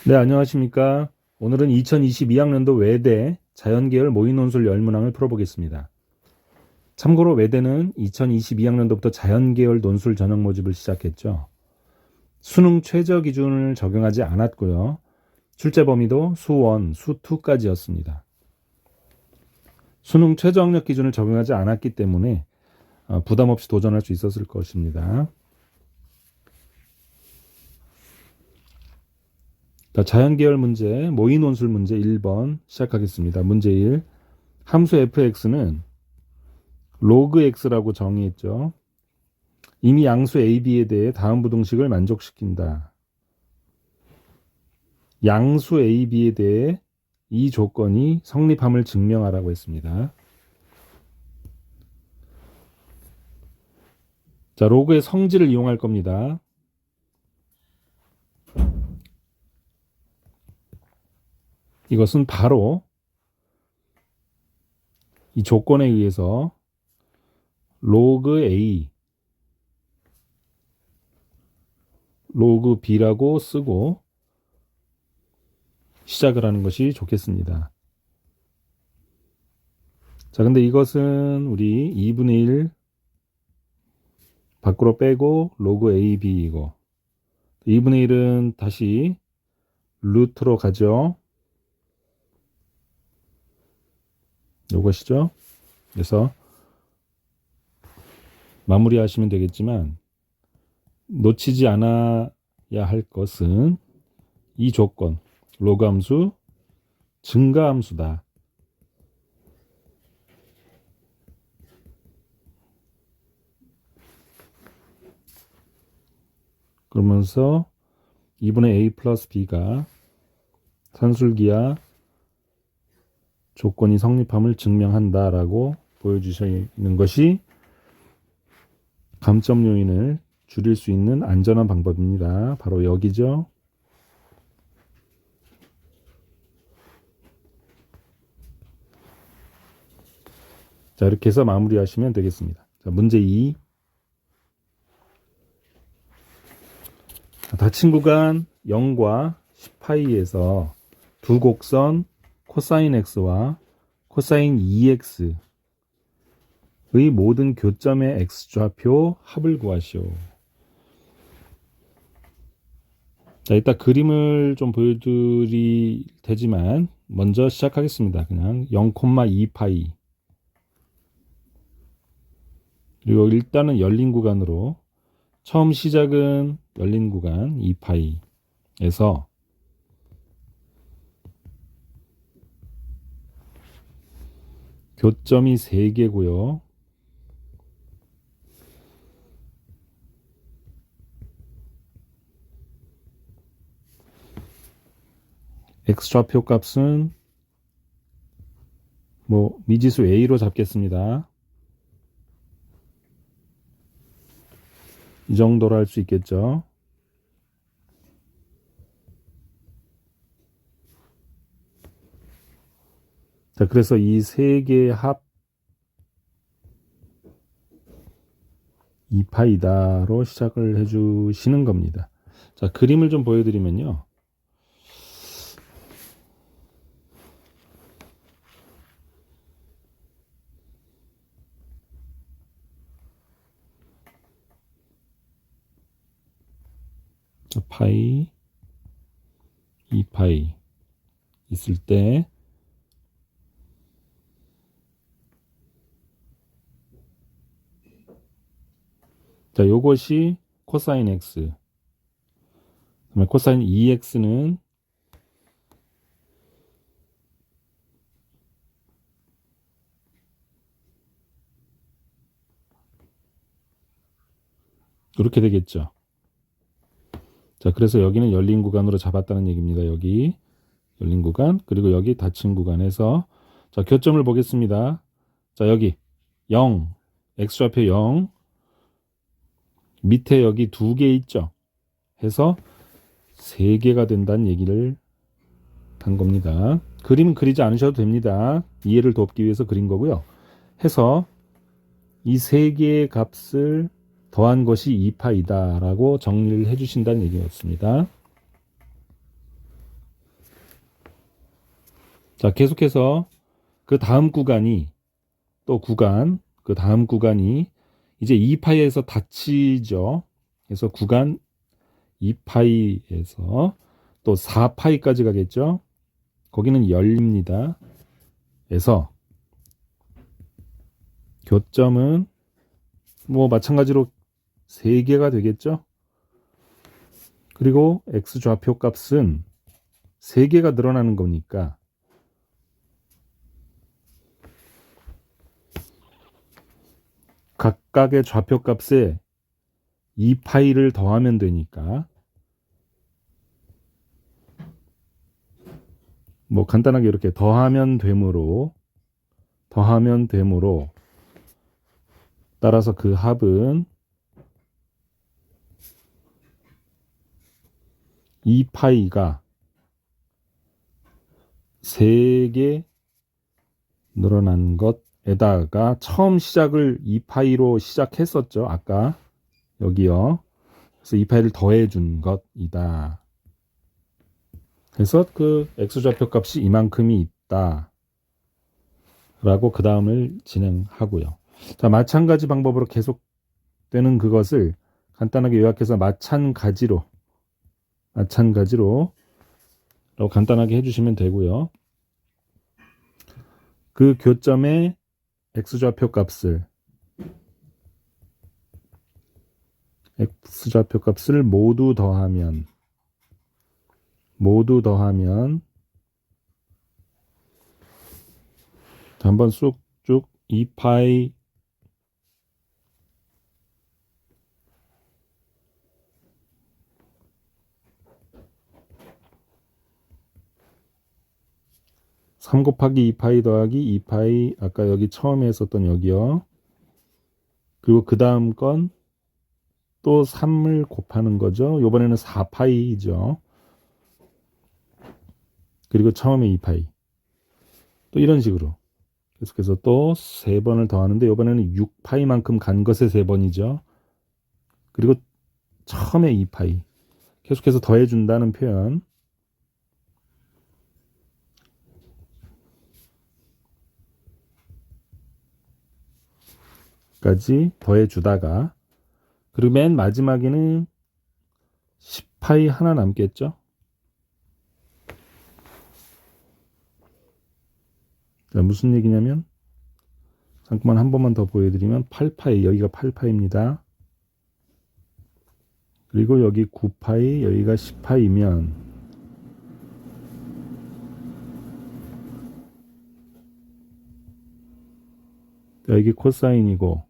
네, 안녕하십니까. 오늘은 2022학년도 외대 자연계열 모의논술 열문항을 풀어보겠습니다. 참고로 외대는 2022학년도부터 자연계열 논술 전형 모집을 시작했죠. 수능 최저 기준을 적용하지 않았고요. 출제 범위도 수1, 수2까지였습니다. 수능 최저 학력 기준을 적용하지 않았기 때문에 부담 없이 도전할 수 있었을 것입니다. 자연계열 문제, 모의논술 문제 1번 시작하겠습니다. 문제 1. 함수 fx는 로그 x라고 정의했죠. 이미 양수 a, b에 대해 다음 부등식을 만족시킨다. 양수 a, b에 대해 이 조건이 성립함을 증명하라고 했습니다. 자, 로그의 성질을 이용할 겁니다. 이것은 바로 이 조건에 의해서 로그 a, 로그 b라고 쓰고 시작을 하는 것이 좋겠습니다. 자, 근데 이것은 우리 2분의 1 밖으로 빼고 로그 a, b이고 2분의 1은 다시 루트로 가죠. 이것이죠. 그래서 마무리하시면 되겠지만 놓치지 않아야 할 것은 이 조건, 로그 함수, 증가 함수다. 그러면서 2분의 a 플러스 b가 산술기하 조건이 성립함을 증명한다라고 보여주시는 것이 감점 요인을 줄일 수 있는 안전한 방법입니다. 바로 여기죠. 자, 이렇게 해서 마무리하시면 되겠습니다. 자, 문제 2. 닫힌 구간 0과 10파이에서 두 곡선 코사인 x와 코사인 2x의 모든 교점의 x좌표 합을 구하시오. 자, 이따 그림을 좀 보여드릴 테지만 먼저 시작하겠습니다. 그냥 0,2파이. 그리고 일단은 열린 구간으로 처음 시작은 열린 구간 2파이에서 교점이 3개고요. x좌표 값은 미지수 a로 잡겠습니다. 이 정도로 할 수 있겠죠. 자, 그래서 이 세 개의 합 2파이다로 시작을 해주시는 겁니다. 자, 그림을 좀 보여드리면요. 자, 파이, 2파이 있을 때 자, 요것이 코사인 x. 그러면 코사인 2x는 이렇게 되겠죠. 자, 그래서 여기는 열린 구간으로 잡았다는 얘기입니다. 여기 열린 구간, 그리고 여기 닫힌 구간에서 자, 교점을 보겠습니다. 자, 여기 0, x좌표 0, 밑에 여기 2개 있죠. 해서 3개가 된다는 얘기를 한 겁니다. 그림은 그리지 않으셔도 됩니다. 이해를 돕기 위해서 그린 거고요. 해서 이 3개의 값을 더한 것이 2파이다 라고 정리를 해주신다는 얘기였습니다. 자, 계속해서 그 다음 구간이 그 다음 구간이 이제 2파이에서 닫히죠. 그래서 구간 2파이에서 또 4파이까지 가겠죠. 거기는 열립니다. 그래서 교점은 뭐 마찬가지로 3개가 되겠죠. 그리고 x 좌표 값은 3개가 늘어나는 거니까 각각의 좌표 값에 2파이를 더하면 되니까 뭐 간단하게 이렇게 더하면 되므로 따라서 그 합은 2파이가 3개 늘어난 것에다가 처음 시작을 2파이로 시작했었죠. 아까 여기요. 그래서 2파이를 더해준 것이다. 그래서 그 x좌표 값이 이만큼이 있다. 라고 그 다음을 진행하고요. 자, 마찬가지 방법으로 계속되는 그것을 간단하게 요약해서 마찬가지로 간단하게 해주시면 되고요. 그 교점의 x좌표 값을 모두 더하면 한번 쑥쭉 2파이 (3 곱하기 2파이 더하기 2파이) 아까 여기 처음에 했었던 여기요. 그리고 그 다음 건 또 3을 곱하는 거죠. 이번에는 4파이죠. 그리고 처음에 2파이. 또 이런 식으로 계속해서 또 3번을 더하는데 이번에는 6파이만큼 간 것의 3번이죠. 그리고 처음에 2파이. 계속해서 더해준다는 표현. 까지 더해주다가 그리고 맨 마지막에는 10파이 하나 남겠죠. 자, 무슨 얘기냐면 잠깐만 한 번만 더 보여드리면 8파이, 여기가 8파이입니다. 그리고 여기 9파이, 여기가 10파이면 여기 코사인이고,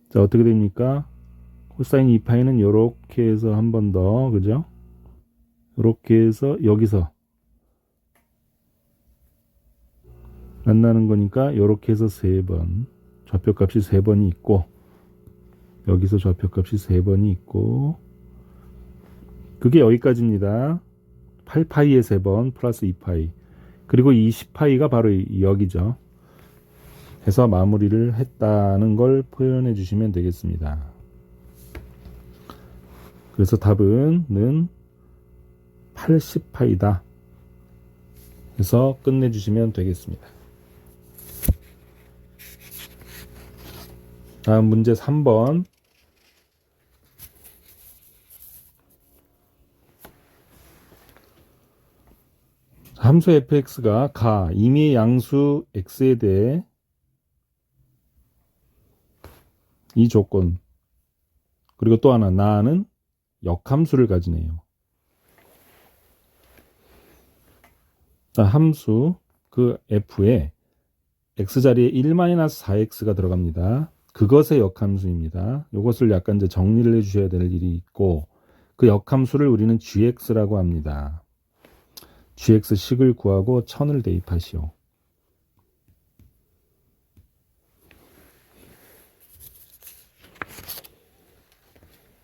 자, 어떻게 됩니까? 코사인 2파이는 이렇게 해서 한 번 더, 그죠? 이렇게 해서 여기서 만나는 거니까 이렇게 해서 3번 좌표값이 3번이 있고, 여기서 좌표값이 3번이 있고, 그게 여기까지입니다. 8파이에 3번 플러스 2파이, 그리고 이 10파이가 바로 여기죠. 해서 마무리를 했다는 걸 표현해 주시면 되겠습니다. 그래서 답은 80파이다 해서 끝내주시면 되겠습니다. 다음 문제 3번. 함수 fx가 가 임의의 양수 x에 대해 이 조건, 그리고 또 하나 나는 역함수를 가지네요. 자, 함수 그 f에 x자리에 1-4x가 들어갑니다. 그것의 역함수입니다. 이것을 약간 이제 정리를 해주셔야 될 일이 있고, 그 역함수를 우리는 gx라고 합니다. gx식을 구하고 1000을 대입하시오.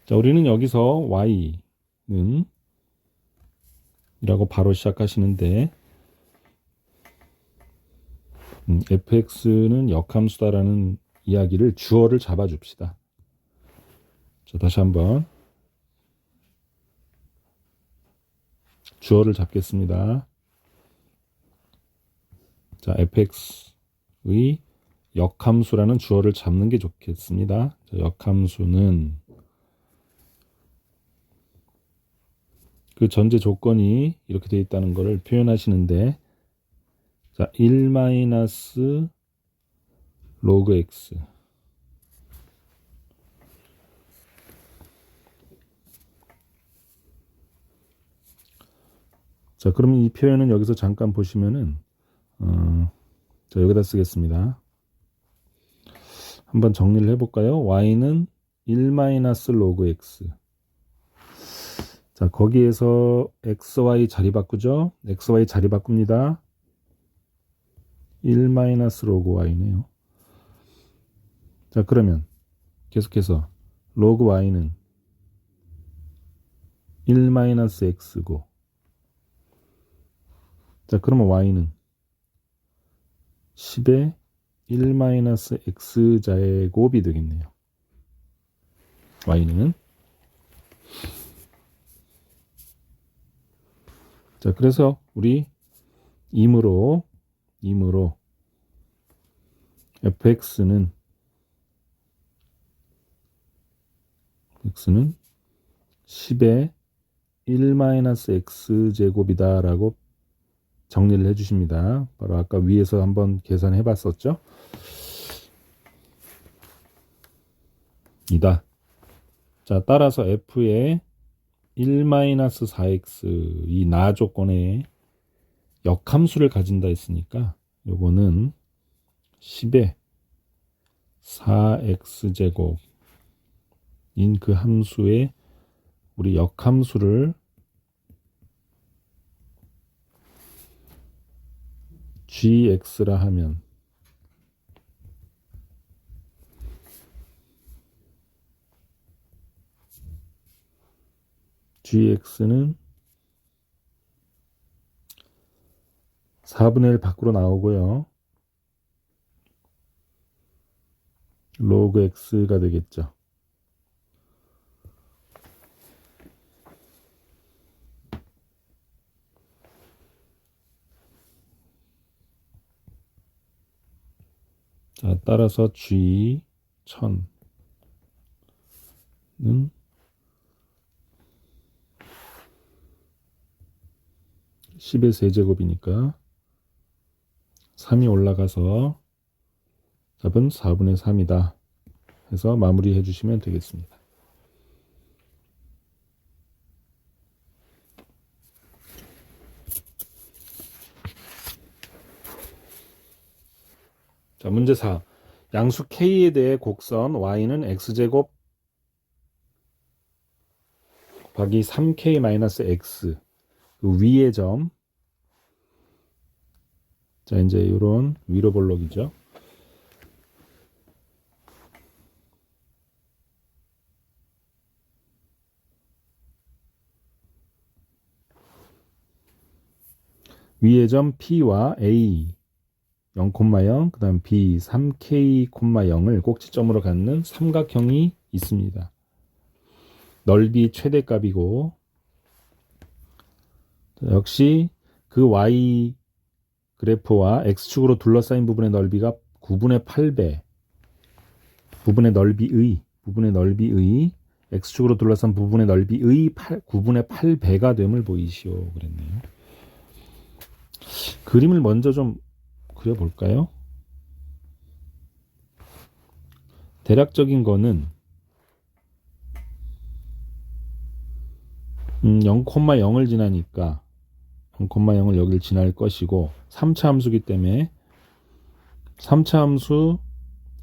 자, 우리는 여기서 y는 이라고 바로 시작하시는데, fx는 역함수다라는 이야기를 주어를 잡아줍시다. 자, 다시 한번 주어를 잡겠습니다. 자, fx의 역함수라는 주어를 잡는 게 좋겠습니다. 자, 역함수는 그 전제 조건이 이렇게 되어 있다는 것을 표현하시는데, 자, 1 마이너스 로그 x. 자, 그러면 이 표현은 여기서 잠깐 보시면은, 자, 여기다 쓰겠습니다. 한번 정리를 해볼까요? y는 1 마이너스 로그 x. 자, 거기에서 xy 자리 바꾸죠? xy 자리 바꿉니다. 1 마이너스 로그 y네요. 자, 그러면 계속해서 로그 y는 1 마이너스 x고, 자, 그러면 y는 10의 1 마이너스 x제곱이 되겠네요. y는. 자, 그래서 우리 임으로 fx는 10의 1 마이너스 x제곱이다 라고 정리를 해 주십니다. 바로 아까 위에서 한번 계산해 봤었죠? 이다. 자, 따라서 f의 1 마이너스 4x 이 나 조건에 역함수를 가진다 했으니까 요거는 10의 4x제곱인 그 함수에 우리 역함수를 gx라 하면 gx는 4분의 1 밖으로 나오고요. 로그 x가 되겠죠. 자, 따라서 g 1000는 10의 세제곱이니까 3이 올라가서 답은 4분의 3이다 해서 마무리해 주시면 되겠습니다. 자, 문제 4. 양수 k에 대해 곡선 y는 x제곱 곱하기 3k-x 그 위의 점. 자, 이제 이런 위로 볼록이죠. 위의 점 P와 A 0,0 그 다음 B 3K,0을 꼭지점으로 갖는 삼각형이 있습니다. 넓이 최대값이고, 역시 그 Y 그래프와 X축으로 둘러싸인 부분의 넓이가 9분의 8배 부분의 넓이의 X축으로 둘러싼 부분의 넓이의 9분의 8배가 됨을 보이시오 그랬네요. 그림을 먼저 좀 그려볼까요? 대략적인 거는 0,0을 지나니까 0,0을 여기를 지날 것이고 3차 함수기 때문에 3차 함수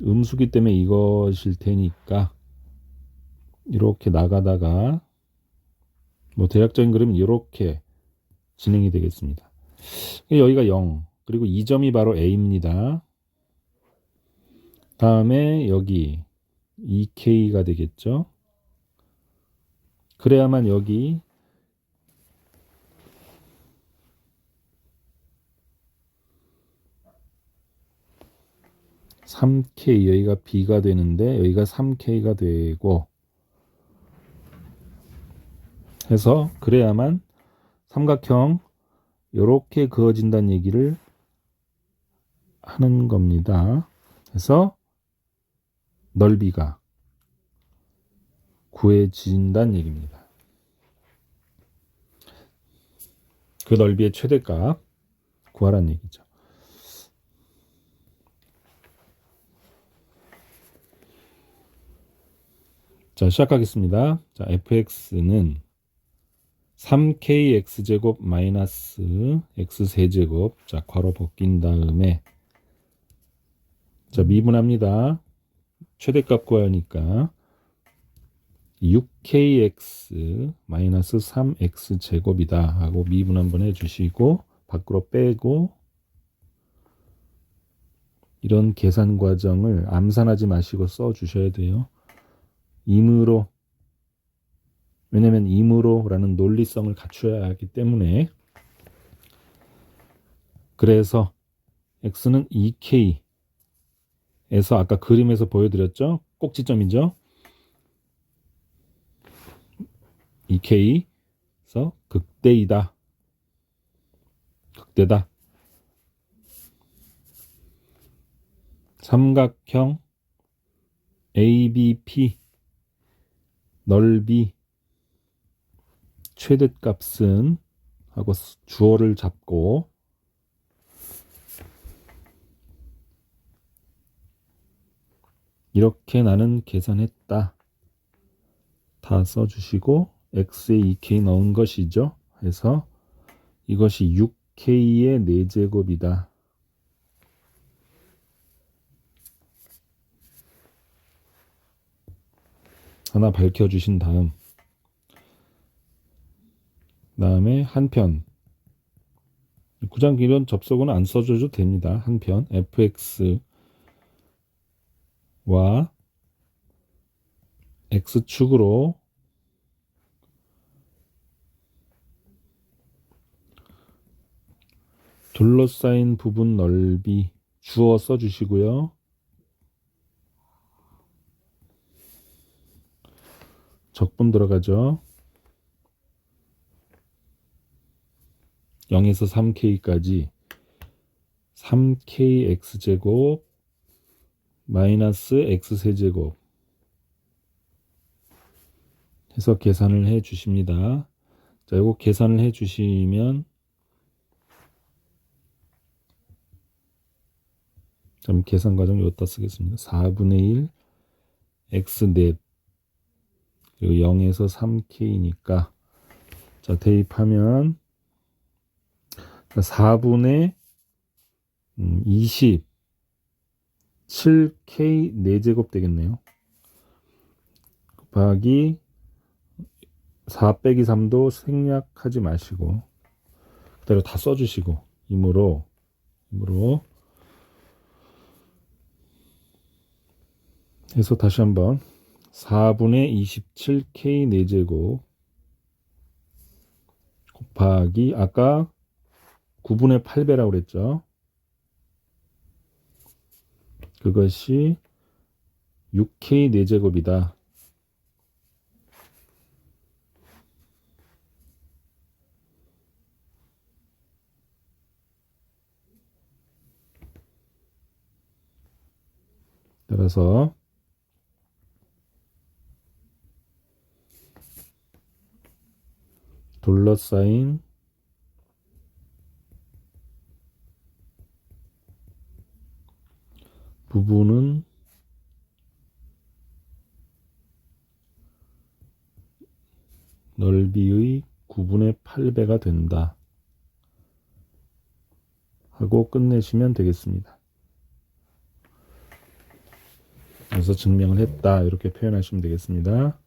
음수기 때문에 이것일 테니까 이렇게 나가다가 뭐 대략적인 그림은 이렇게 진행이 되겠습니다. 여기가 0 그리고 이 점이 바로 A입니다. 다음에 여기 2K가 되겠죠. 그래야만 여기 (3K) 여기가 B가 되는데 여기가 3K가 되고 해서 그래야만 삼각형 이렇게 그어진다는 얘기를 하는 겁니다. 그래서 넓이가 구해진다는 얘기입니다. 그 넓이의 최대값 구하라는 얘기죠. 자, 시작하겠습니다. 자, fx는 3kx제곱 마이너스 x세제곱. 자, 괄호 벗긴 다음에 자, 미분합니다. 최대값 구해야 하니까 6kx 마이너스 3x제곱이다 하고 미분 한번 해주시고 밖으로 빼고, 이런 계산 과정을 암산하지 마시고 써주셔야 돼요. 임으로, 왜냐면 임으로라는 논리성을 갖춰야 하기 때문에. 그래서 x는 2k에서 아까 그림에서 보여드렸죠? 꼭지점이죠? 2k에서 극대이다. 극대다. 삼각형 ABP 넓이 최대값은 하고 주어를 잡고 이렇게 나는 계산했다. 다 써주시고 x에 2k 넣은 것이죠. 해서 이것이 6k의 4제곱이다. 하나 밝혀주신 다음에 한편, 굳이 이런 접속은 안 써줘도 됩니다. 한편 fx와 x축으로 둘러싸인 부분 넓이 주어 써주시고요. 적분 들어가죠. 0에서 3k까지 3kx제곱 마이너스 x세제곱 해서 계산을 해 주십니다. 자, 이거 계산을 해 주시면 그럼 계산 과정 여기다 쓰겠습니다. 4분의 1 x넷 그리고 0에서 3k니까 자, 대입하면 4분의 27k 4제곱 되겠네요. 곱하기 4 빼기 3도 생략하지 마시고 그대로 다 써주시고 임으로 해서 다시 한번 4분의 27k 4제곱 곱하기 아까 9분의 8배라고 그랬죠. 그것이 6k 4제곱이다. 따라서 둘러싸인 부분은 넓이의 9분의 8배가 된다 하고 끝내시면 되겠습니다. 그래서 증명을 했다 이렇게 표현하시면 되겠습니다.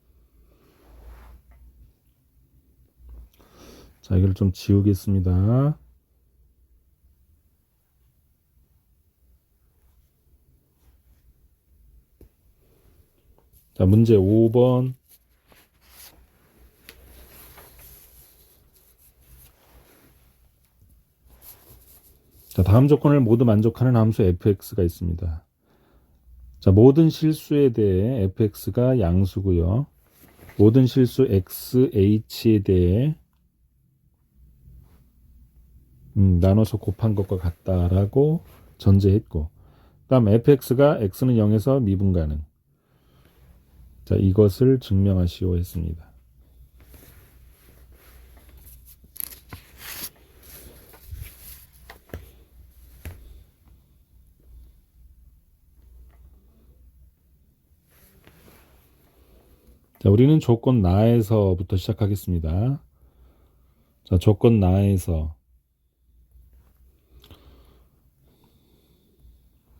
자, 이걸 좀 지우겠습니다. 자, 문제 5번. 자, 다음 조건을 모두 만족하는 함수 fx가 있습니다. 자, 모든 실수에 대해 fx가 양수고요. 모든 실수 xh에 대해 나눠서 곱한 것과 같다라고 전제했고, 다음 fx가 x는 0에서 미분 가능. 자, 이것을 증명하시오 했습니다. 자, 우리는 조건 나에서부터 시작하겠습니다. 자, 조건 나에서.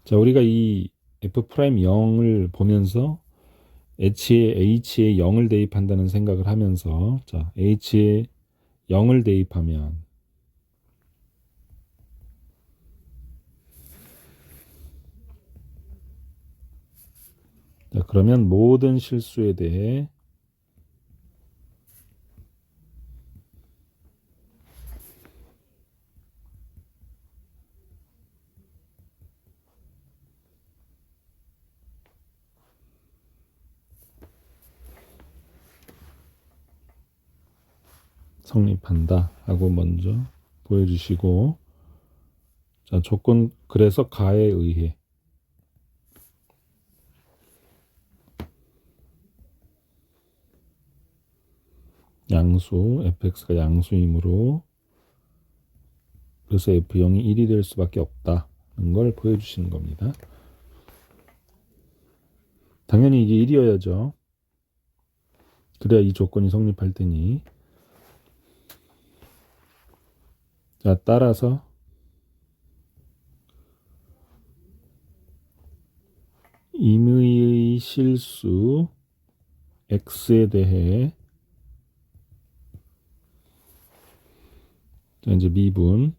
자, 우리가 이 f'0을 보면서 h에 0을 대입한다는 생각을 하면서, 자, h에 0을 대입하면, 자, 그러면 모든 실수에 대해 성립한다 하고 먼저 보여주시고, 자, 조건, 그래서 가에 의해 양수, fx가 양수이므로 그래서 f0이 1이 될 수밖에 없다는 걸 보여주시는 겁니다. 당연히 이게 1이어야죠. 그래야 이 조건이 성립할 테니. 자, 따라서 임의의 실수 x에 대해, 자, 이제 미분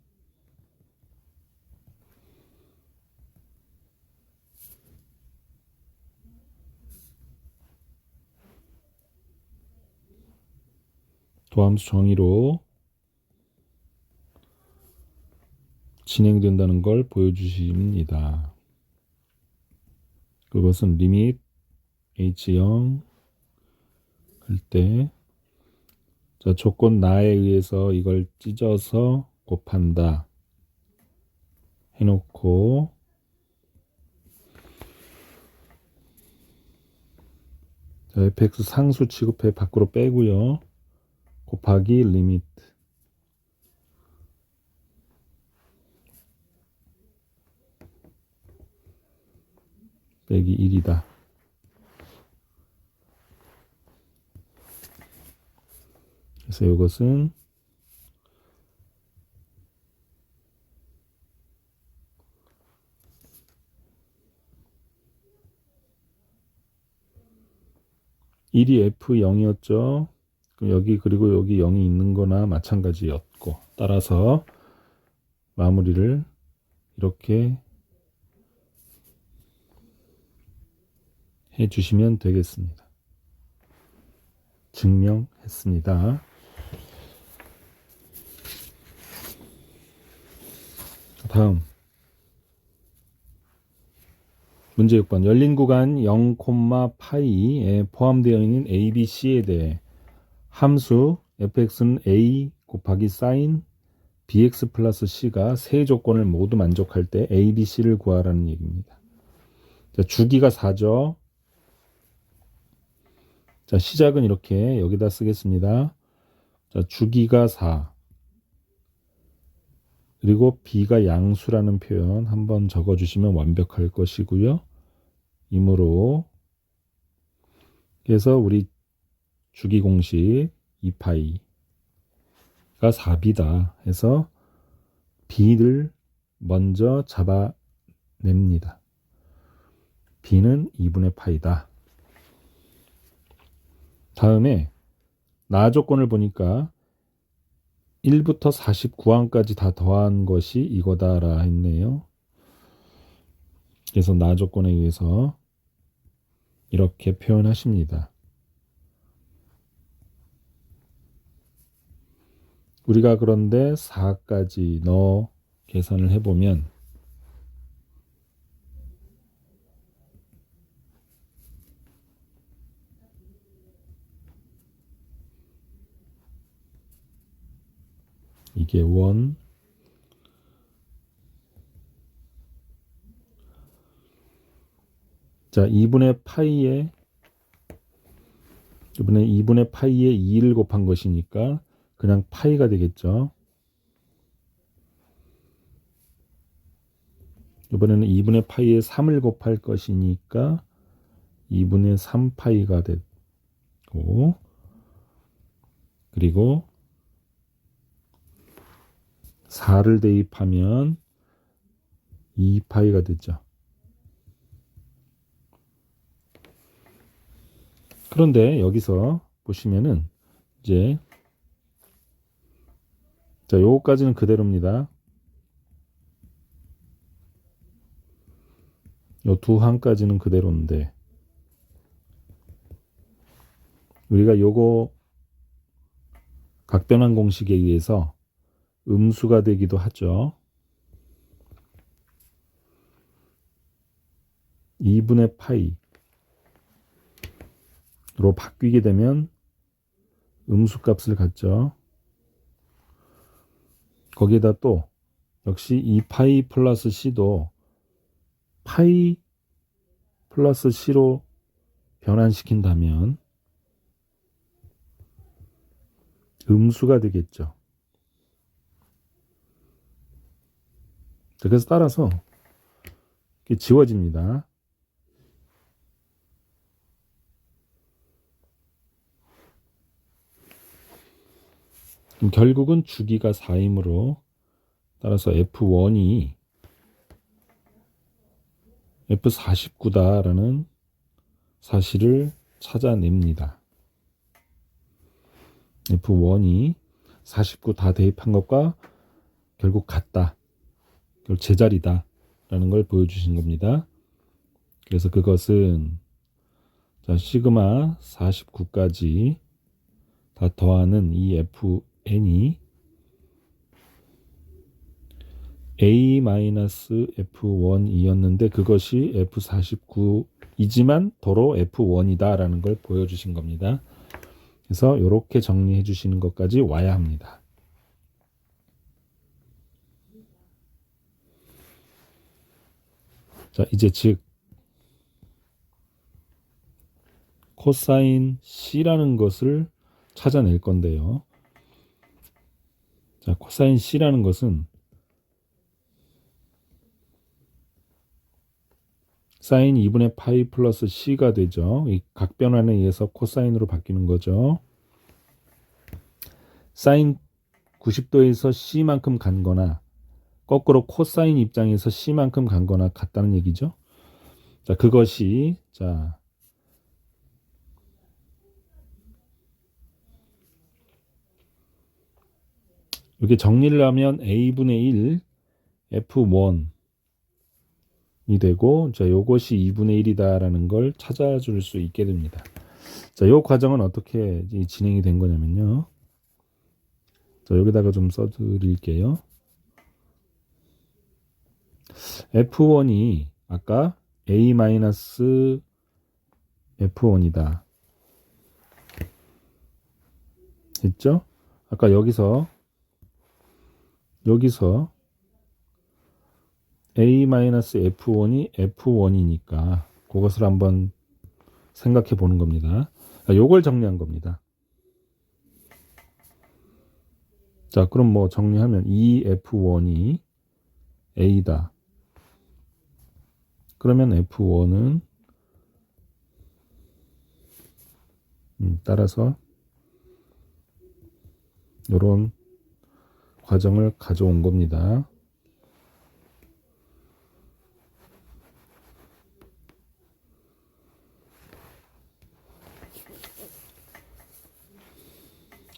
도함수 정의로 진행된다는 걸 보여주십니다. 그것은 리밋 h0 할 때, 자, 조건 나에 의해서 이걸 찢어서 곱한다 해놓고, 자, fx 상수 취급해 밖으로 빼고요. 곱하기 리밋 빼기 1이다. 그래서 이것은 (1이 f0이었죠) 여기 그리고 여기 0이 있는 거나 마찬가지였고, 따라서 마무리를 이렇게 해 주시면 되겠습니다. 증명했습니다. 다음 문제 6번. 열린 구간 0, 파이에 포함되어 있는 a, b, c에 대해 함수 fx는 a 곱하기 sin bx 플러스 c가 세 조건을 모두 만족할 때 a, b, c를 구하라는 얘기입니다. 자, 주기가 4죠. 자, 시작은 이렇게 여기다 쓰겠습니다. 자, 주기가 4. 그리고 b가 양수라는 표현 한번 적어주시면 완벽할 것이고요. 이므로 그래서 우리 주기 공식 2파이가 4b다 해서 b를 먼저 잡아냅니다. b는 2분의 파이다. 다음에 나 조건을 보니까 1부터 49항까지 다 더한 것이 이거다라 했네요. 그래서 나 조건에 의해서 이렇게 표현하십니다. 우리가 그런데 4까지 넣어 계산을 해보면 이게 1, 자, 2분의 파이에 이번에 2분의 파이에 2를 곱한 것이니까 그냥 파이가 되겠죠. 이번에는 2분의 파이에 3을 곱할 것이니까 2분의 3파이가 되고, 그리고 4를 대입하면 2파이가 되죠. 그런데 여기서 보시면은 이제 자, 요거까지는 그대로입니다. 요 두 항까지는 그대로인데 우리가 요거 각변환 공식에 의해서 음수가 되기도 하죠. 2분의 파이로 바뀌게 되면 음수값을 갖죠. 거기에다 또 역시 2파이 플러스 c도 파이 플러스 c로 변환시킨다면 음수가 되겠죠. 그래서 따라서 이게 지워집니다. 결국은 주기가 4이므로 따라서 F1이 F49다라는 사실을 찾아냅니다. F1이 49 다 대입한 것과 결국 같다. 결국 제자리다. 라는 걸 보여주신 겁니다. 그래서 그것은 자, 시그마 49까지 다 더하는 이 FN이 A-F1이었는데 그것이 F49이지만 도로 F1이다 라는 걸 보여주신 겁니다. 그래서 이렇게 정리해 주시는 것까지 와야 합니다. 자, 이제 즉 코사인 C라는 것을 찾아낼 건데요. 자, 코사인 C라는 것은 사인 2분의 파이 플러스 C가 되죠. 이 각변환에 의해서 코사인으로 바뀌는 거죠. 사인 90도에서 C만큼 간 거나 거꾸로 코사인 입장에서 C만큼 간 거나 같다는 얘기죠. 자, 그것이 자 이렇게 정리를 하면 A분의 1 F1이 되고 자, 요것이 2분의 1이다라는 걸 찾아줄 수 있게 됩니다. 자, 요 과정은 어떻게 진행이 된 거냐면요. 자, 여기다가 좀 써드릴게요. F1이 아까 A-F1이다 했죠? 아까 여기서 A-F1이 F1이니까 그것을 한번 생각해 보는 겁니다. 요걸 정리한 겁니다. 자, 그럼 뭐 정리하면 이 F1이 A다. 그러면 F1은 따라서 이런 과정을 가져온 겁니다.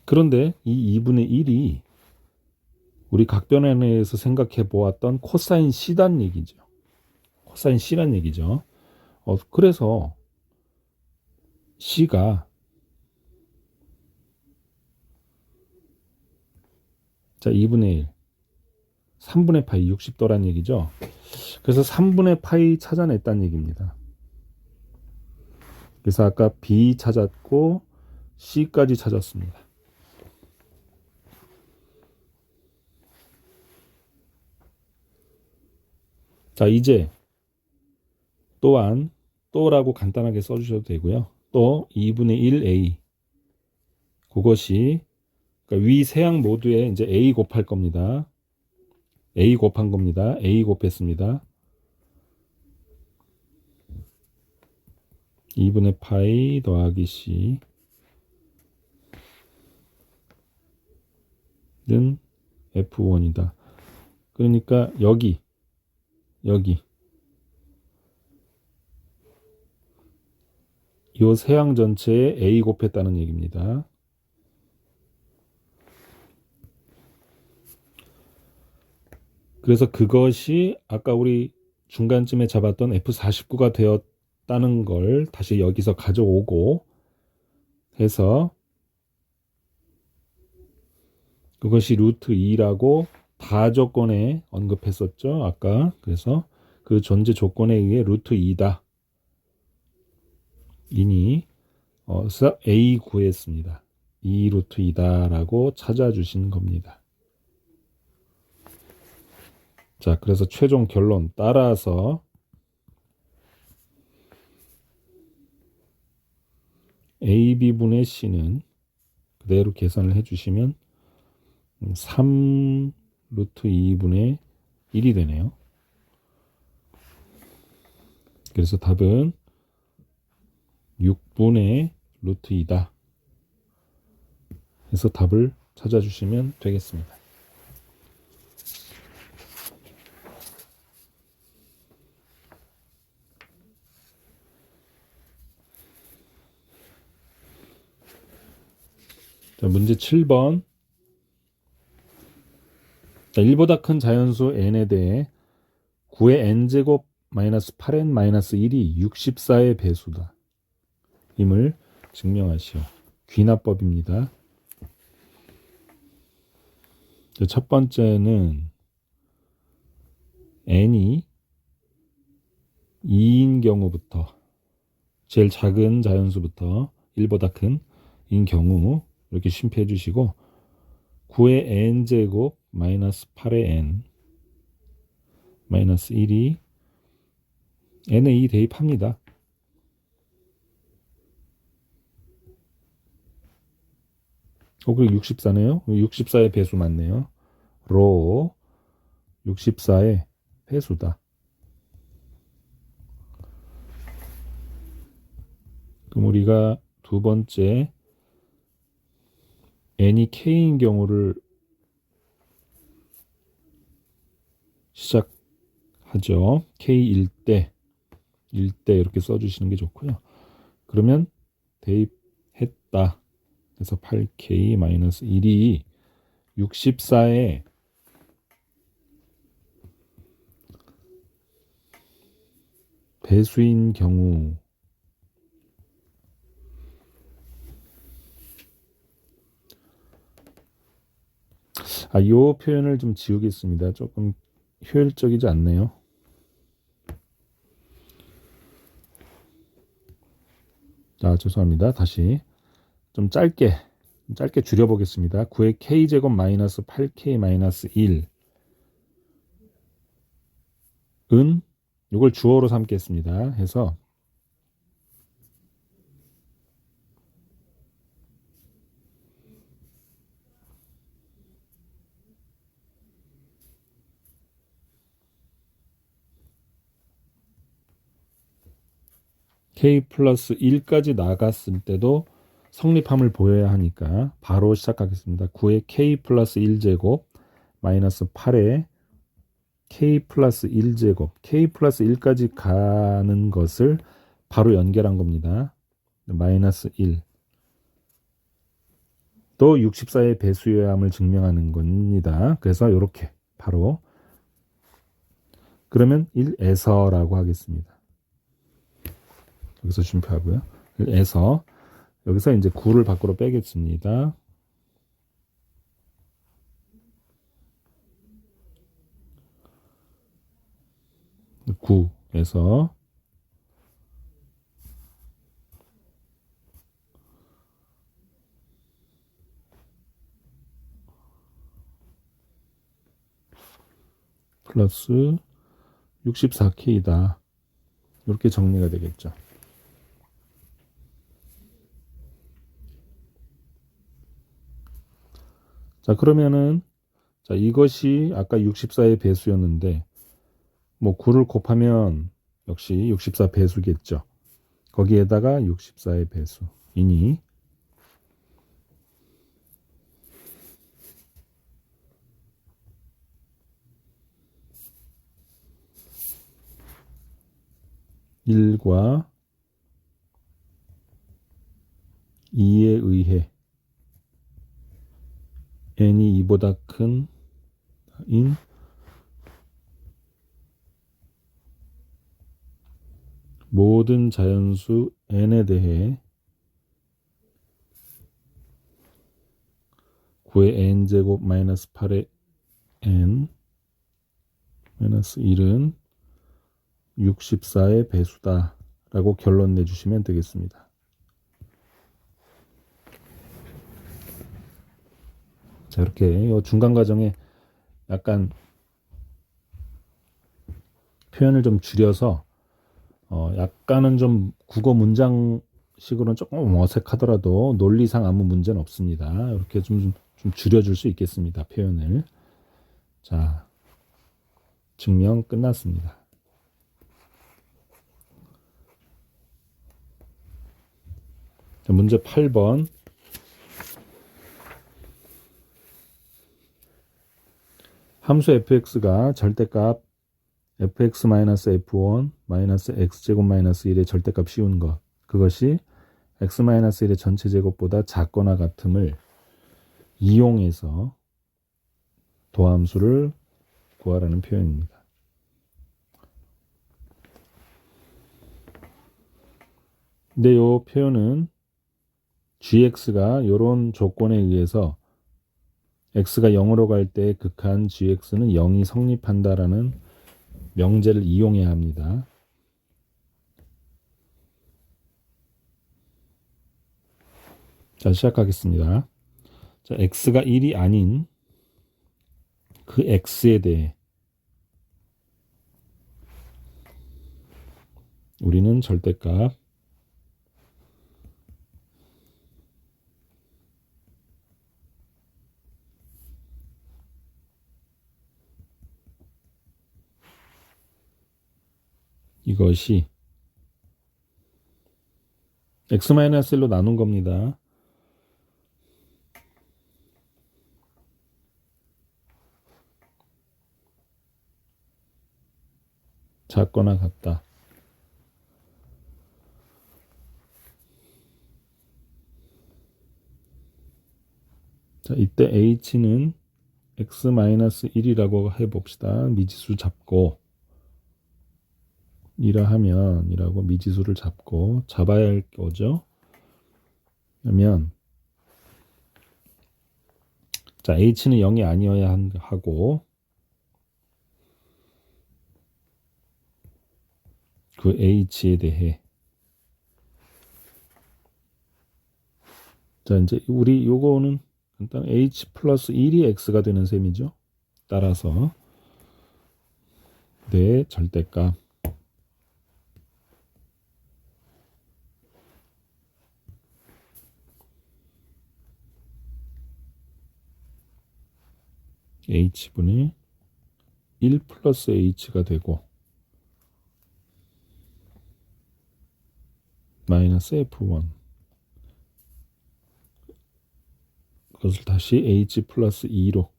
그런데 이 2분의 1이 우리 각변환에 의해서 생각해 보았던 코사인 C란 얘기죠. 코사인 C란 얘기죠. 그래서 C가 자 2분의 1 3분의 파이 60도란 얘기죠. 그래서 3분의 파이 찾아냈다는 얘기입니다. 그래서 아까 B 찾았고 C까지 찾았습니다. 자, 이제 또한 또라고 간단하게 써주셔도 되고요. 또 2분의 1a 그것이 그러니까 위 세 항 모두에 이제 a 곱할 겁니다. a 곱한 겁니다. a 곱했습니다. 2분의 파이 더하기 c는 F1이다. 그러니까 여기 요 세항 전체에 A 곱했다는 얘기입니다. 그래서 그것이 아까 우리 중간쯤에 잡았던 F49가 되었다는 걸 다시 여기서 가져오고 해서 그것이 루트 2라고 다 조건에 언급했었죠. 아까. 그래서 그 존재 조건에 의해 루트 2다. 이니 A 구했습니다. 2 루트 2다 라고 찾아주신 겁니다. 자, 그래서 최종 결론 따라서 AB분의 C는 그대로 계산을 해주시면 3 루트 2분의 1이 되네요. 그래서 답은 6분의 루트 2다. 해서 답을 찾아주시면 되겠습니다. 자, 문제 7번. 자, 1보다 큰 자연수 n에 대해 9의 n제곱 마이너스 8n 마이너스 1이 64의 배수다. 임을 증명하시오. 귀납법입니다. 자, 첫 번째는 n이 2인 경우부터 제일 작은 자연수부터 1보다 큰 인 경우 이렇게 심표해 주시고 9의 n제곱 마이너스 8의 n 마이너스 1이 n에 2 대입합니다. 그리고 64네요. 64의 배수 맞네요. 로 64의 배수다. 그럼 우리가 두 번째 n이 k인 경우를 시작하죠. k 1대 이렇게 써주시는 게 좋고요. 그러면 대입했다. 그래서 8k-1이 64의 배수인 경우 이 표현을 좀 지우겠습니다. 조금 효율적이지 않네요. 자, 죄송합니다. 다시 좀 짧게 줄여보겠습니다. 9의 k제곱 마이너스 8k 마이너스 1은 이걸 주어로 삼겠습니다. 해서 k 플러스 1까지 나갔을 때도 성립함을 보여야 하니까 바로 시작하겠습니다. 9의 k 플러스 1제곱 마이너스 8의 k 플러스 1제곱 k 플러스 1까지 가는 것을 바로 연결한 겁니다. 마이너스 1 또 64의 배수여함을 증명하는 겁니다. 그래서 이렇게 바로 그러면 1에서라고 하겠습니다. 여기서 준표하고요. 1에서 여기서 이제 9를 밖으로 빼겠습니다. 9에서 플러스 64K다. 이렇게 정리가 되겠죠. 자, 그러면은 자, 이것이 아까 64의 배수였는데 뭐 9를 곱하면 역시 64 배수겠죠. 거기에다가 64의 배수이니 1과 2에 의해 n이 2보다 큰 인 모든 자연수 n에 대해 9의 n제곱 마이너스 8의 n 마이너스 1은 64의 배수다 라고 결론 내주시면 되겠습니다. 자, 이렇게 중간 과정에 약간 표현을 좀 줄여서 약간은 좀 국어 문장식으로는 조금 어색하더라도 논리상 아무 문제는 없습니다. 이렇게 좀 줄여줄 수 있겠습니다. 표현을. 자, 증명 끝났습니다. 자, 문제 8번. 함수 fx가 절대값 fx-f1 x제곱 마이너스 1의 절대값 씌운 것. 그것이 x-1의 전체 제곱보다 작거나 같음을 이용해서 도함수를 구하라는 표현입니다. 근데 이 표현은 gx가 이런 조건에 의해서 x가 0으로 갈 때 극한 gx는 0이 성립한다라는 명제를 이용해야 합니다. 자, 시작하겠습니다. 자, x가 1이 아닌 그 x에 대해 우리는 절대값 이것이 x-1로 나눈 겁니다. 작거나 같다. 자, 이때 h는 x-1이라고 해봅시다. 미지수 잡고 이라고 미지수를 잡아야 할 거죠. 그러면 자, h는 0이 아니어야 하고 그 h에 대해 자, 이제 우리 요거는 일단 h 플러스 1이 x가 되는 셈이죠. 따라서 내 절대값 h분의 1 플러스 h가 되고 마이너스 f1 그것을 다시 h 플러스 2로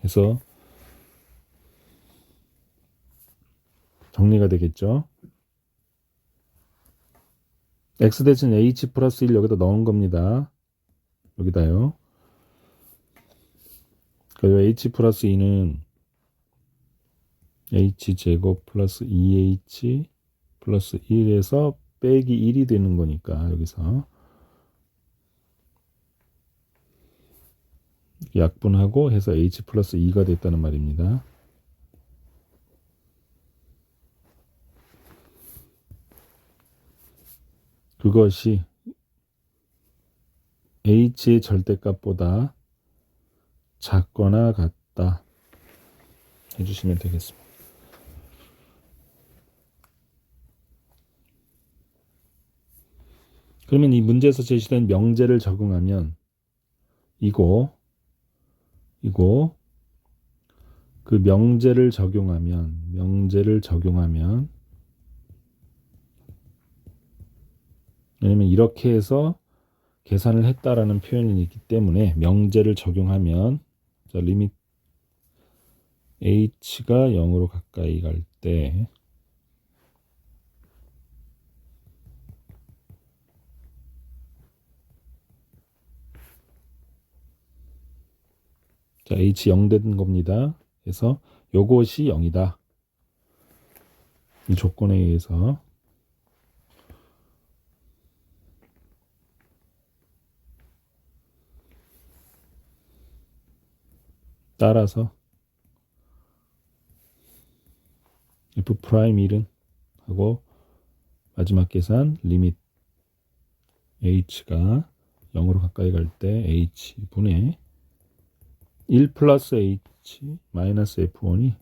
해서 정리가 되겠죠. x 대신 h 플러스 1 여기다 넣은 겁니다. 여기다요. 그리고 h 플러스 2는 h제곱 플러스 2h 플러스 1에서 빼기 1이 되는 거니까 여기서 약분하고 해서 h 플러스 2가 됐다는 말입니다. 그것이 h의 절대값보다 작거나 같다 해주시면 되겠습니다. 그러면 이 문제에서 제시된 명제를 적용하면 이거 그 명제를 적용하면 왜냐면 이렇게 해서 계산을 했다라는 표현이 있기 때문에 명제를 적용하면 자, 리밋 h가 0으로 가까이 갈 때 자, h 0 되는 겁니다. 그래서 요것이 0이다. 이 조건에 의해서 따라서 f'1은 하고 마지막 계산 리밋 h가 0으로 가까이 갈 때 h분의 1 플러스 h 마이너스 f1이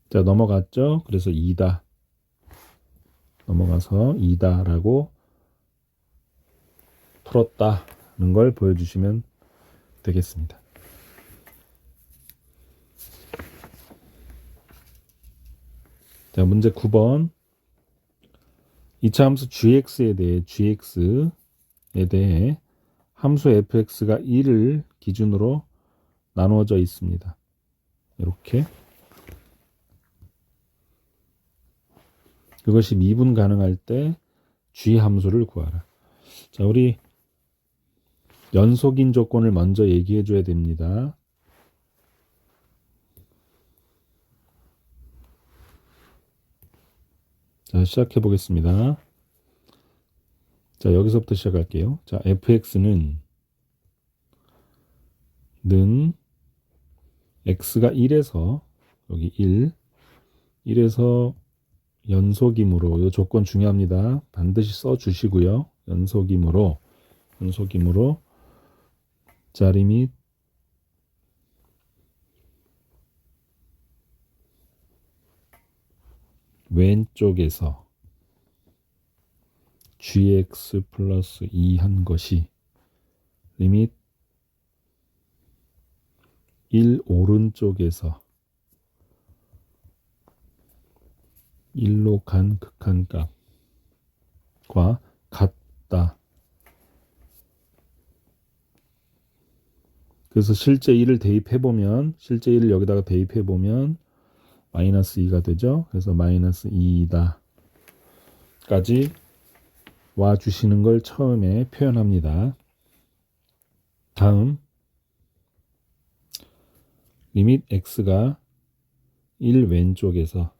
자 넘어갔죠. 그래서 2다. 넘어가서 2다라고 풀었다는 걸 보여주시면 되겠습니다. 자, 문제 9번. 이차 함수 gx에 대해 함수 fx가 1을 기준으로 나누어져 있습니다. 이렇게. 그것이 미분 가능할 때 g 함수를 구하라. 자, 우리 연속인 조건을 먼저 얘기해 줘야 됩니다. 자, 시작해 보겠습니다. 자, 여기서부터 시작할게요. 자, fx는 x가 1에서 여기 1에서 연속이므로 이 조건 중요합니다. 반드시 써 주시고요. 연속이므로 자, 리밋 왼쪽에서 gx 플러스 2 한 것이 리밋 1 오른쪽에서 1로 간 극한값과 같다. 그래서 실제 1을 대입해보면 실제 1을 여기다가 대입해보면 마이너스 2가 되죠. 그래서 마이너스 2이다 까지 와주시는 걸 처음에 표현합니다. 다음 리밋 x가 1 왼쪽에서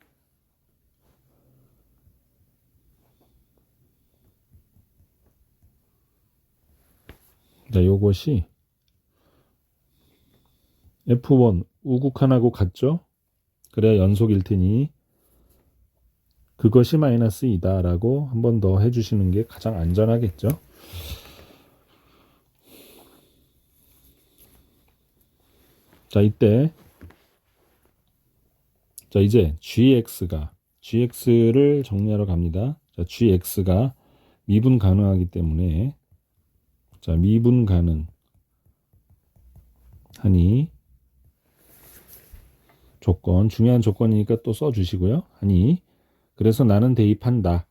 자, 요것이 f1 우극한하고 같죠? 그래야 연속일 테니 그것이 마이너스 2다 라고 한 번 더 해주시는 게 가장 안전하겠죠? 자, 이때 자, 이제 gx를 정리하러 갑니다. 자, gx가 미분 가능하기 때문에 자, 미분 가능하니 조건, 중요한 조건이니까 또 써주시고요. 하니 그래서 나는 대입한다.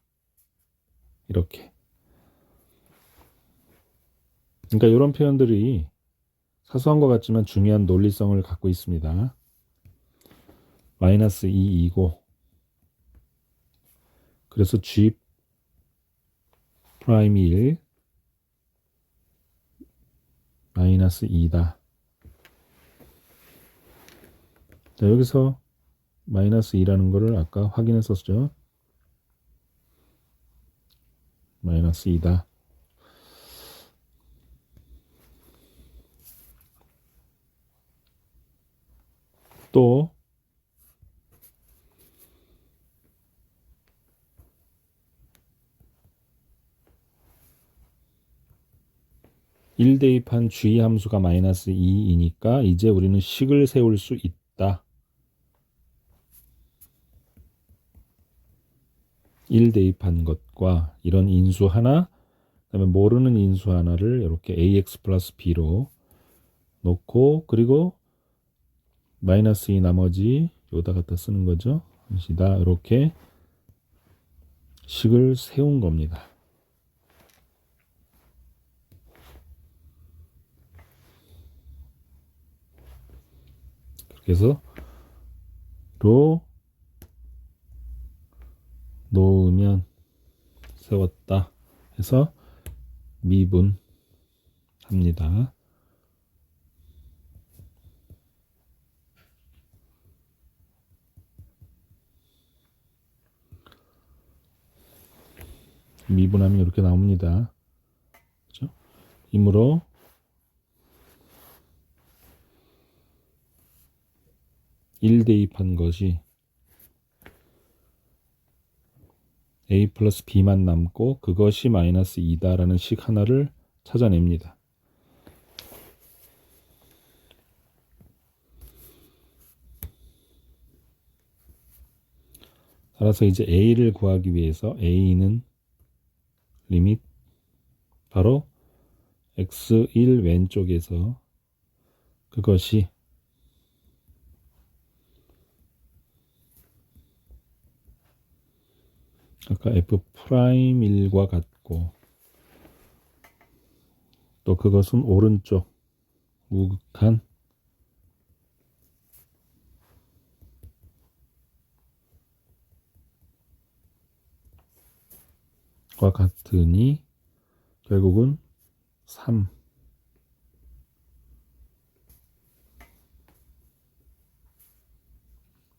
이렇게. 그러니까 이런 표현들이 사소한 것 같지만 중요한 논리성을 갖고 있습니다. 마이너스 2이고 그래서 g 프라임 1 마이너스 2다. 자, 여기서 마이너스 2라는 거를 아까 확인했었죠. 마이너스 2다. 또 1 대입한 g 함수가 마이너스 2이니까 이제 우리는 식을 세울 수 있다. 1 대입한 것과 이런 인수 하나, 그다음에 모르는 인수 하나를 이렇게 ax 플러스 b로 놓고, 그리고 마이너스 2 나머지 여기다 갖다 쓰는 거죠. 것이다. 이렇게 식을 세운 겁니다. 그렇게 해서 로 놓으면 세웠다 해서 미분합니다. 미분하면 이렇게 나옵니다. 그렇죠? 이므로 (1) 대입한 것이 a 플러스 b만 남고 그것이 마이너스 2다라는 식 하나를 찾아냅니다. 따라서 이제 a를 구하기 위해서 a는 리밋 바로 x1 왼쪽에서 그것이 아까 f'1과 같고 또 그것은 오른쪽 우극한 과 같으니 결국은 3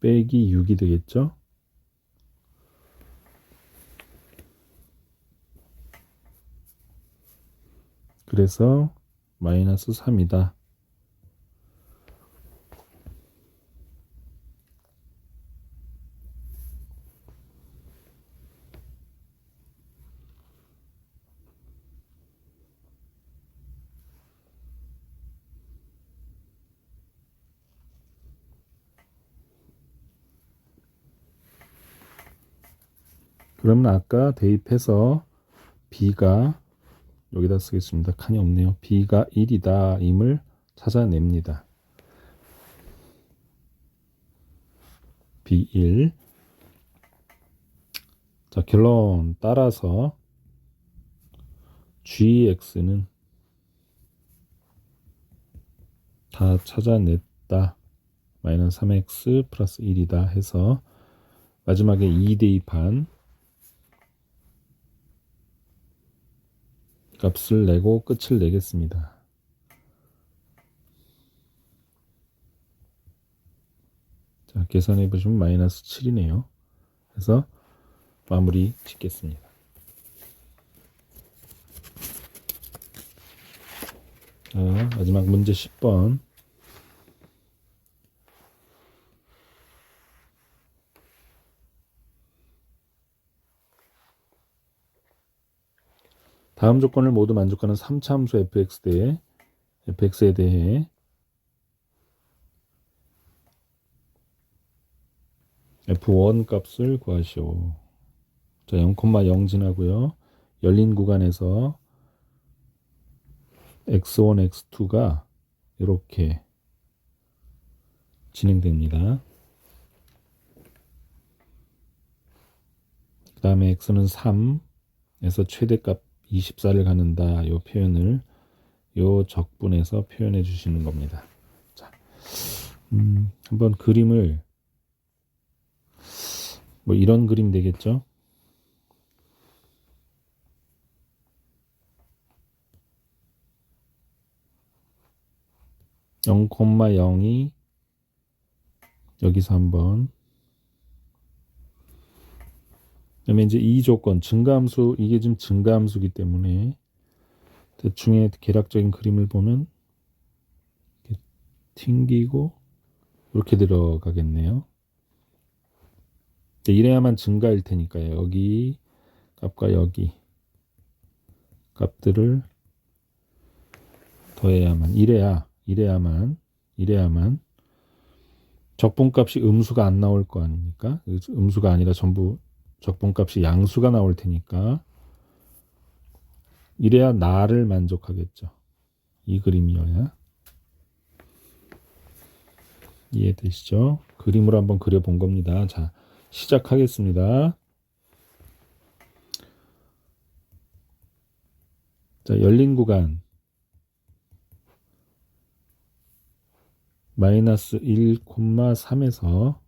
빼기 6이 되겠죠. 그래서 마이너스 3이다. 그러면 아까 대입해서 b가 여기다 쓰겠습니다. 칸이 없네요. b가 1이다 임을 찾아냅니다. b1. 자, 결론 따라서 gx는 다 찾아냈다. 마이너스 3x 플러스 1이다 해서 마지막에 2 대입한 값을 내고 끝을 내겠습니다. 자, 계산해 보시면 마이너스 7이네요. 그래서 마무리 짓겠습니다. 자, 마지막 문제 10번. 다음 조건을 모두 만족하는 3차 함수 fx에 대해 f1 값을 구하시오. 자, 0,0 지나고요. 열린 구간에서 x1, x2가 이렇게 진행됩니다. 그 다음에 x는 3에서 최대값 24를 갖는다. 이 표현을 요 적분에서 표현해 주시는 겁니다. 자, 한번 그림을 뭐 이런 그림 되겠죠? (0,0이) 여기서 한번, 그다음에 이제 이 조건 증가함수, 이게 지금 증가함수기 때문에 대충의 계략적인 그림을 보면 이렇게 튕기고 이렇게 들어가겠네요. 이래야만 증가일 테니까요. 여기 값과 여기 값들을 더해야만, 이래야만 적분값이 음수가 안 나올 거 아닙니까? 음수가 아니라 전부 적분값이 양수가 나올 테니까 이래야 나를 만족하겠죠. 이 그림이어야. 이해되시죠? 그림으로 한번 그려본 겁니다. 자, 시작하겠습니다. 자, 열린 구간 마이너스 1,3에서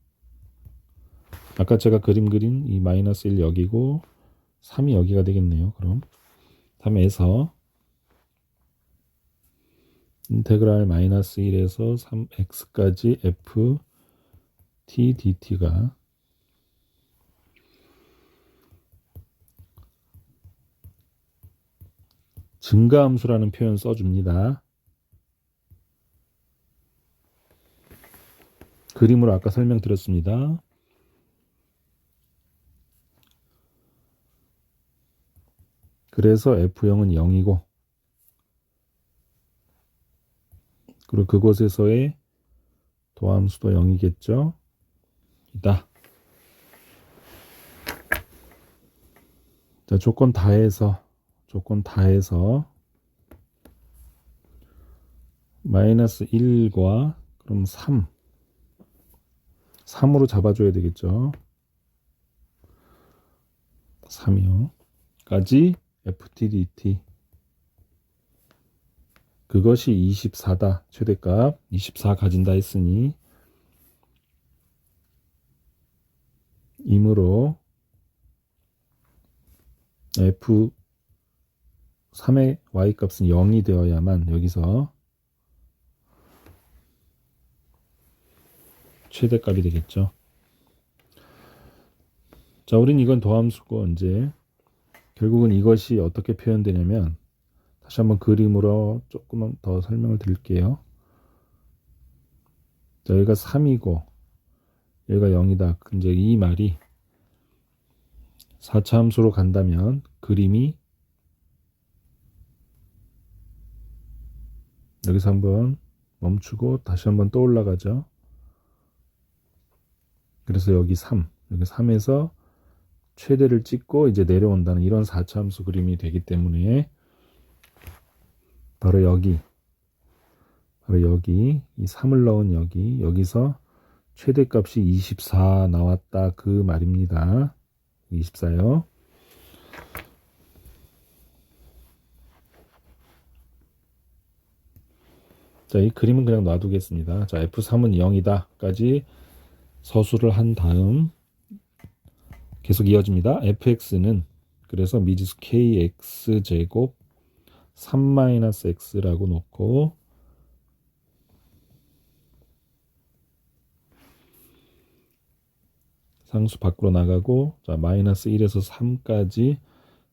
아까 제가 그림 그린 이 마이너스 1 여기고 3이 여기가 되겠네요. 그럼 3에서 인테그랄 마이너스 1에서 3x까지 f t dt가 증가함수라는 표현 써줍니다. 그림으로 아까 설명드렸습니다. 그래서 F0은 0이고 그리고 그곳에서의 도함수도 0이겠죠. 이다. 자, 조건 다해서 마이너스 1과 그럼 3으로 잡아줘야 되겠죠. 3이요. 까지 ft dt 그것이 24다. 최대값 24 가진다 했으니 이므로 f3의 y값은 0이 되어야만 여기서 최대값이 되겠죠. 자, 우린 이건 도함수고 이제 결국은 이것이 어떻게 표현되냐면 다시 한번 그림으로 조금만 더 설명을 드릴게요. 자, 여기가 3이고 여기가 0이다. 이제 이 말이 4차 함수로 간다면 그림이 여기서 한번 멈추고 다시 한번 또 올라가죠. 그래서 여기 3에서 최대를 찍고 이제 내려온다는 이런 4차 함수 그림이 되기 때문에 바로 여기 이 3을 넣은 여기서 최대값이 24 나왔다 그 말입니다. 24요. 자, 이 그림은 그냥 놔두겠습니다. 자, F3은 0이다까지 서술을 한 다음 계속 이어집니다. fx는 그래서 미지수 kx제곱 3-x라고 놓고 상수 밖으로 나가고 자, 마이너스 1에서 3까지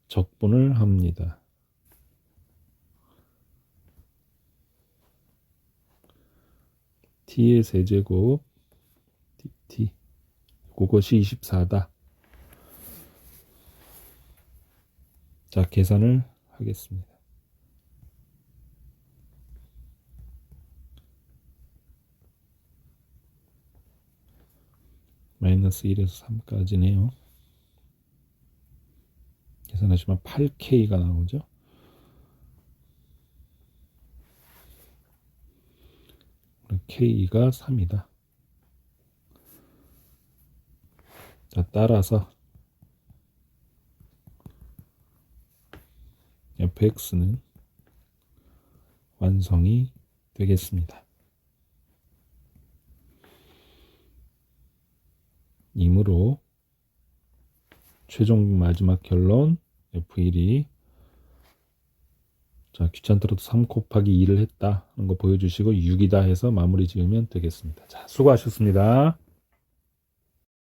적분을 합니다. t의 세제곱 dt 그것이 24다. 자, 계산을 하겠습니다. 마이너스 1에서 3까지네요. 계산하시면 8K가 나오죠. K가 3이다. 자, 따라서 fx는 완성이 되겠습니다. 이므로 최종 마지막 결론 F1이 자, 귀찮더라도 3 곱하기 2를 했다 하는 거 보여주시고 6이다 해서 마무리 지으면 되겠습니다. 자, 수고하셨습니다.